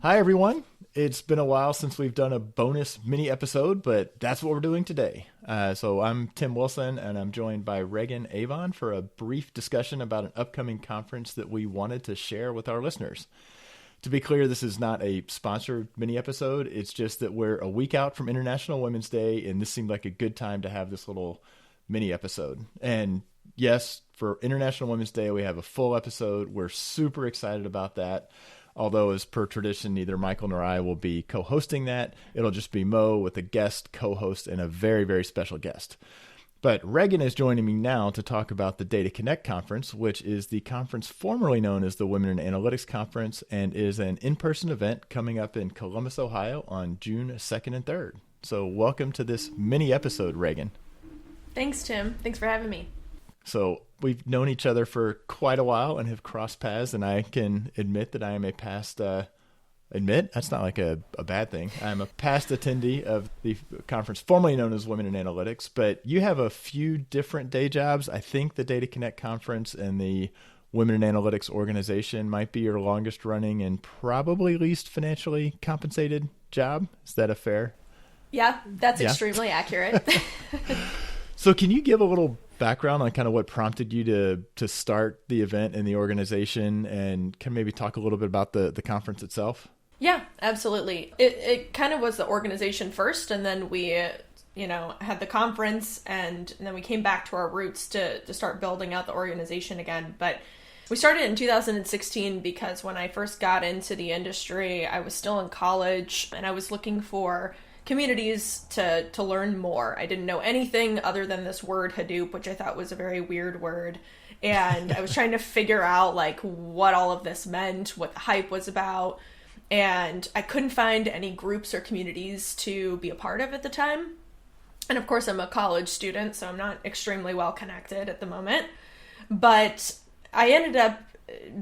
Hi, everyone. It's been a while since we've done a bonus mini episode, but that's what we're doing today. So I'm Tim Wilson, and I'm joined by Rehgan Avon for a brief discussion about an upcoming conference that we wanted to share with our listeners. To be clear, this is not a sponsored mini episode. It's just that we're a week out from International Women's Day, and this seemed like a good time to have this little mini episode. And yes, for International Women's Day, we have a full episode. We're super excited about that. Although, as per tradition, neither Michael nor I will be co-hosting that. It'll just be Mo with a guest co-host and a very, very special guest. But Rehgan is joining me now to talk about the DataConnect conference, which is the conference formerly known as the Women in Analytics Conference and is an in-person event coming up in Columbus, Ohio on June 2nd and 3rd. So welcome to this mini episode, Rehgan. Thanks, Tim. Thanks for having me. So we've known each other for quite a while and have crossed paths, and I can admit that I am a past, admit? That's not like a bad thing. I'm a past attendee of the conference formerly known as Women in Analytics, but you have a few different day jobs. I think the DataConnect conference and the Women in Analytics organization might be your longest running and probably least financially compensated job. Is that a fair? Yeah, that's extremely accurate. So can you give a little background on kind of what prompted you to start the event and the organization, and can maybe talk a little bit about the conference itself? Yeah, absolutely. It kind of was the organization first, and then we, had the conference, and then we came back to our roots to start building out the organization again. But we started in 2016 because when I first got into the industry, I was still in college, and I was looking for communities to learn more. I didn't know anything other than this word Hadoop, which I thought was a very weird word. And I was trying to figure out like what all of this meant, what the hype was about. And I couldn't find any groups or communities to be a part of at the time. And of course, I'm a college student, so I'm not extremely well connected at the moment. But I ended up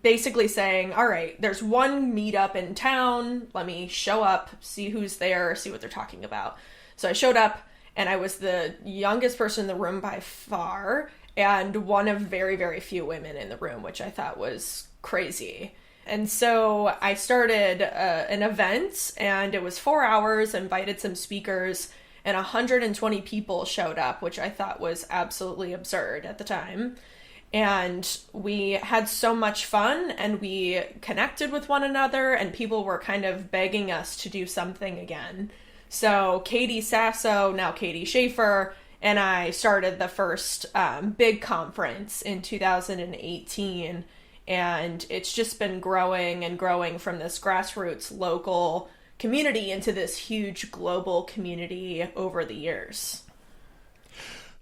basically saying, all right, there's one meetup in town. Let me show up, see who's there, see what they're talking about. So I showed up, and I was the youngest person in the room by far, and one of very, very few women in the room, which I thought was crazy. And so I started an event, and it was 4 hours, invited some speakers, and 120 people showed up, which I thought was absolutely absurd at the time. And we had so much fun, and we connected with one another, and people were kind of begging us to do something again. So Katie Sasso, now Katie Schaefer, and I started the first big conference in 2018, and it's just been growing and growing from this grassroots local community into this huge global community over the years.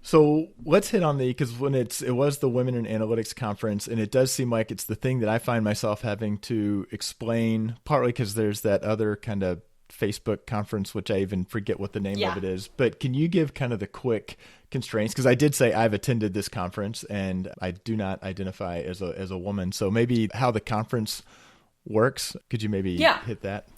So let's hit on because when it was the Women in Analytics Conference, and it does seem like it's the thing that I find myself having to explain, partly because there's that other kind of Facebook conference, which I even forget what the name of it is. But can you give kind of the quick constraints? Because I did say I've attended this conference, and I do not identify as a woman. So maybe how the conference works. Could you maybe hit that?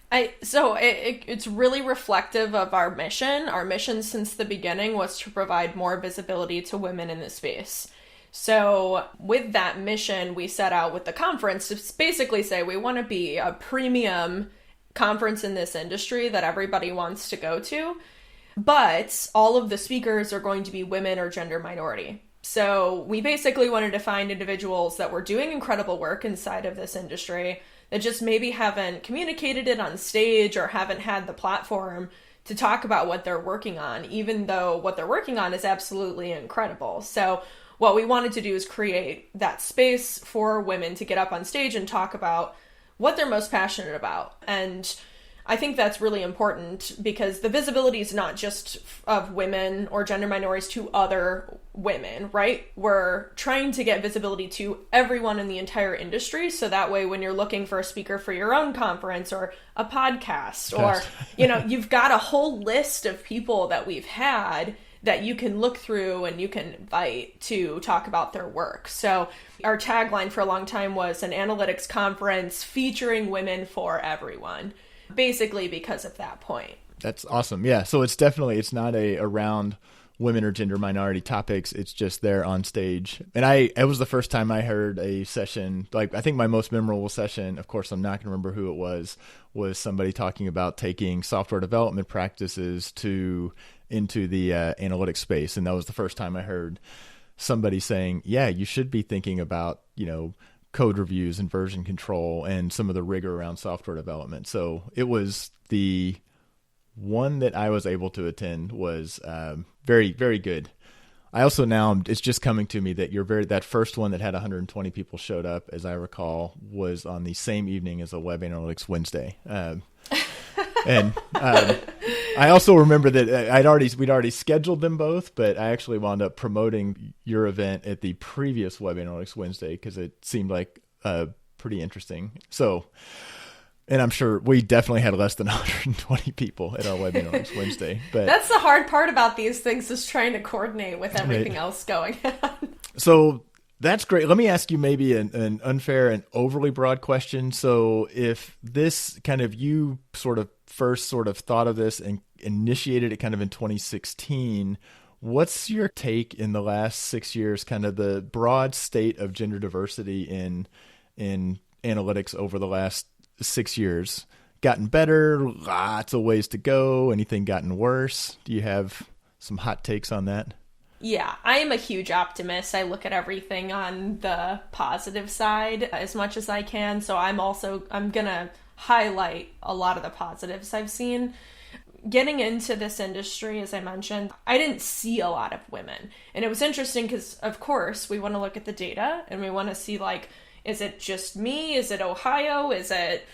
It's really reflective of our mission. Our mission since the beginning was to provide more visibility to women in this space. So with that mission, we set out with the conference to basically say we want to be a premium conference in this industry that everybody wants to go to, but all of the speakers are going to be women or gender minority. So we basically wanted to find individuals that were doing incredible work inside of this industry that just maybe haven't communicated it on stage or haven't had the platform to talk about what they're working on, even though what they're working on is absolutely incredible. So what we wanted to do is create that space for women to get up on stage and talk about what they're most passionate about. And I think that's really important because the visibility is not just of women or gender minorities to other women, right? We're trying to get visibility to everyone in the entire industry. So that way, when you're looking for a speaker for your own conference or a podcast, or, you've got a whole list of people that we've had that you can look through and you can invite to talk about their work. So our tagline for a long time was an analytics conference featuring women for everyone. Basically because of that point. That's awesome. Yeah. So it's not around women or gender minority topics. It's just there on stage. And it was the first time I heard a session, like I think my most memorable session, of course, I'm not going to remember who it was somebody talking about taking software development practices into the analytics space. And that was the first time I heard somebody saying, yeah, you should be thinking about, code reviews and version control and some of the rigor around software development. So it was the one that I was able to attend was very, very good. I also it's just coming to me that that first one that had 120 people showed up, as I recall, was on the same evening as a Web Analytics Wednesday. And I also remember that we'd already scheduled them both, but I actually wound up promoting your event at the previous Web Analytics Wednesday because it seemed like pretty interesting. So, and I'm sure we definitely had less than 120 people at our Web Analytics Wednesday. But that's the hard part about these things, is trying to coordinate with everything else going on. So that's great. Let me ask you maybe an unfair and overly broad question. So if this kind of, you sort of first sort of thought of this and initiated it kind of in 2016, what's your take in the last 6 years, kind of the broad state of gender diversity in analytics over the last 6 years? Gotten better? Lots of ways to go? Anything gotten worse? Do you have some hot takes on that? Yeah, I am a huge optimist. I look at everything on the positive side as much as I can. So I'm going to highlight a lot of the positives I've seen. Getting into this industry, as I mentioned, I didn't see a lot of women. And it was interesting because, of course, we want to look at the data and we want to see, like, is it just me? Is it Ohio? Is it,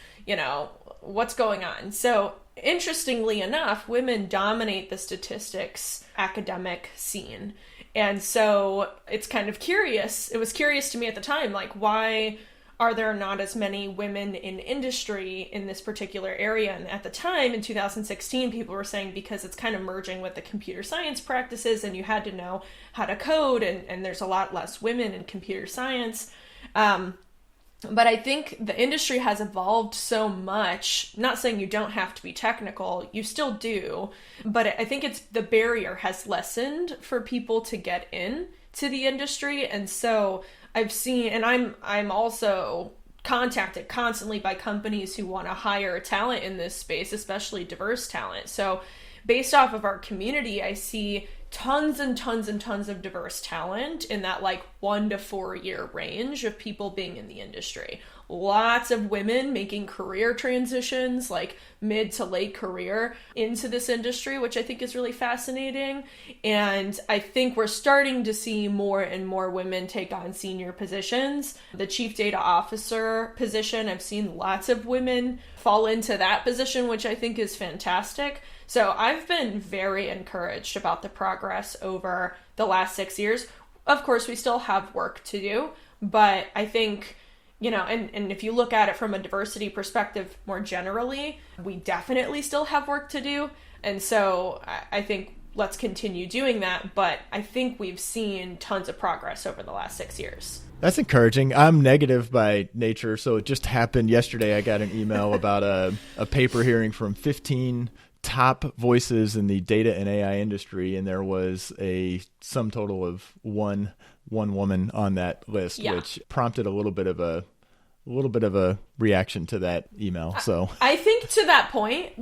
what's going on? So interestingly enough, women dominate the statistics academic scene. And so it's kind of curious. It was curious to me at the time, like, why are there not as many women in industry in this particular area? And at the time, in 2016, people were saying because it's kind of merging with the computer science practices and you had to know how to code, and there's a lot less women in computer science. But I think the industry has evolved so much, not saying you don't have to be technical, you still do, but I think the barrier has lessened for people to get in to the industry. And so I've seen, and I'm also contacted constantly by companies who want to hire talent in this space, especially diverse talent. So based off of our community, I see tons and tons and tons of diverse talent in that 1 to 4 year range of people being in the industry. Lots of women making career transitions, like mid to late career, into this industry, which I think is really fascinating. And I think we're starting to see more and more women take on senior positions. The chief data officer position, I've seen lots of women fall into that position, which I think is fantastic. So I've been very encouraged about the progress over the last 6 years. Of course, we still have work to do, but I think, and if you look at it from a diversity perspective more generally, we definitely still have work to do. And so I think let's continue doing that. But I think we've seen tons of progress over the last 6 years. That's encouraging. I'm negative by nature. So it just happened yesterday. I got an email about a paper hearing from 15 top voices in the data and AI industry, and there was a sum total of one woman on that list, which prompted a little bit of a reaction to that email. So I think to that point,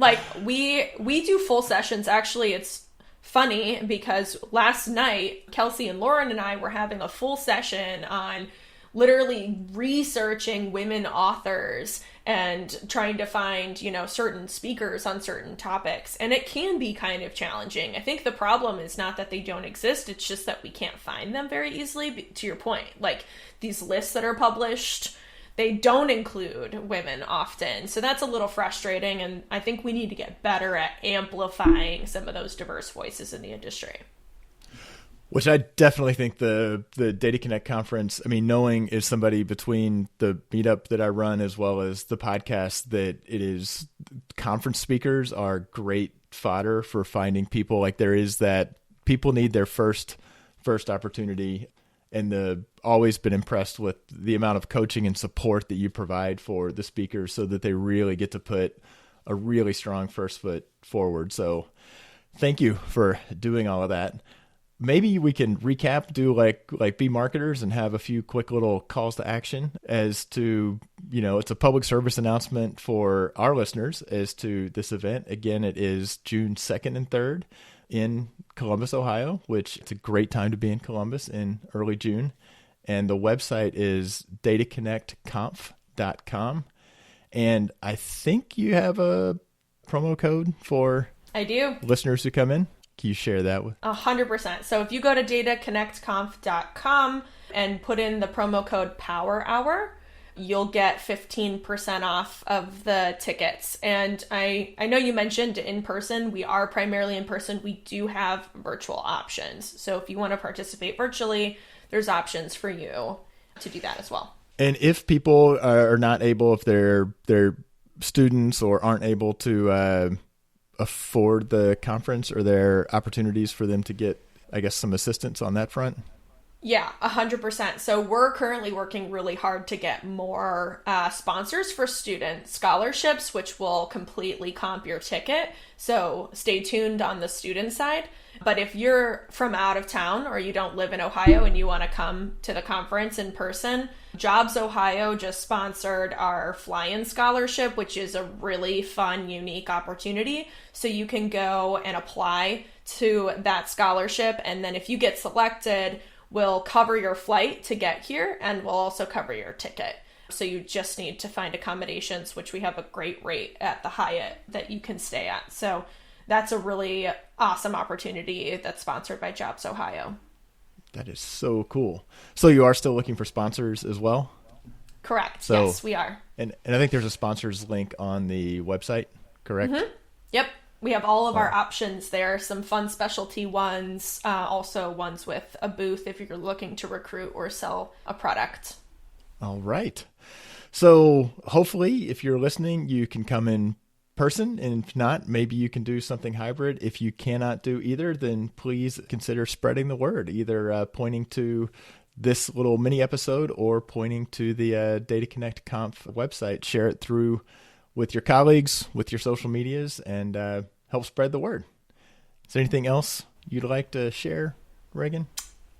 we do full sessions. Actually, it's funny because last night Kelsey and Lauren and I were having a full session on literally researching women authors and trying to find, certain speakers on certain topics. And it can be kind of challenging. I think the problem is not that they don't exist. It's just that we can't find them very easily. To your point, these lists that are published, they don't include women often. So that's a little frustrating. And I think we need to get better at amplifying some of those diverse voices in the industry. Which I definitely think the DataConnect conference, knowing as somebody between the meetup that I run as well as the podcast, that it is, conference speakers are great fodder for finding people. There is that people need their first opportunity, and always been impressed with the amount of coaching and support that you provide for the speakers so that they really get to put a really strong first foot forward. So thank you for doing all of that. maybe we can recap, do like be marketers and have a few quick little calls to action as to, it's a public service announcement for our listeners as to this event. Again, it is June 2nd and 3rd in Columbus, Ohio, which it's a great time to be in Columbus in early June. And the website is dataconnectconf.com. And I think you have a promo code for I do. listeners who come in. Can you share that with? 100%. So if you go to dataconnectconf.com and put in the promo code Power Hour, you'll get 15% off of the tickets. And I know you mentioned in person. We are primarily in person. We do have virtual options. So if you want to participate virtually, there's options for you to do that as well. And if people are not able, if they're students or aren't able to afford the conference, are there opportunities for them to get, I guess, some assistance on that front? Yeah, 100%. So we're currently working really hard to get more sponsors for student scholarships, which will completely comp your ticket. So stay tuned on the student side. But if you're from out of town or you don't live in Ohio and you want to come to the conference in person, Jobs Ohio just sponsored our fly-in scholarship, which is a really fun, unique opportunity. So you can go and apply to that scholarship. And then if you get selected, we'll cover your flight to get here and we'll also cover your ticket. So you just need to find accommodations, which we have a great rate at the Hyatt that you can stay at. So that's a really awesome opportunity that's sponsored by Jobs Ohio. That is so cool. So you are still looking for sponsors as well? Correct. So, yes, we are. And I think there's a sponsors link on the website, correct? Mm-hmm. Yep. We have all of our options there, some fun specialty ones, also ones with a booth if you're looking to recruit or sell a product. All right. So hopefully if you're listening, you can come in person, and if not, maybe you can do something hybrid. If you cannot do either, then please consider spreading the word, either pointing to this little mini episode or pointing to the DataConnect Conf website. Share it through with your colleagues, with your social medias, and help spread the word. Is there anything else you'd like to share, Rehgan?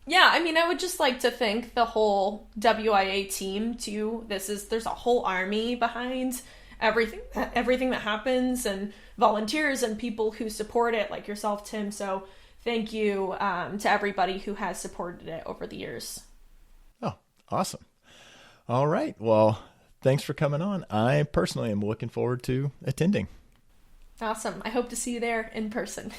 Yeah, I mean, I would just like to thank the whole WIA team too. There's a whole army behind everything that happens, and volunteers and people who support it, like yourself, Tim. So thank you to everybody who has supported it over the years. Oh, awesome. All right. Well, thanks for coming on. I personally am looking forward to attending. Awesome. I hope to see you there in person.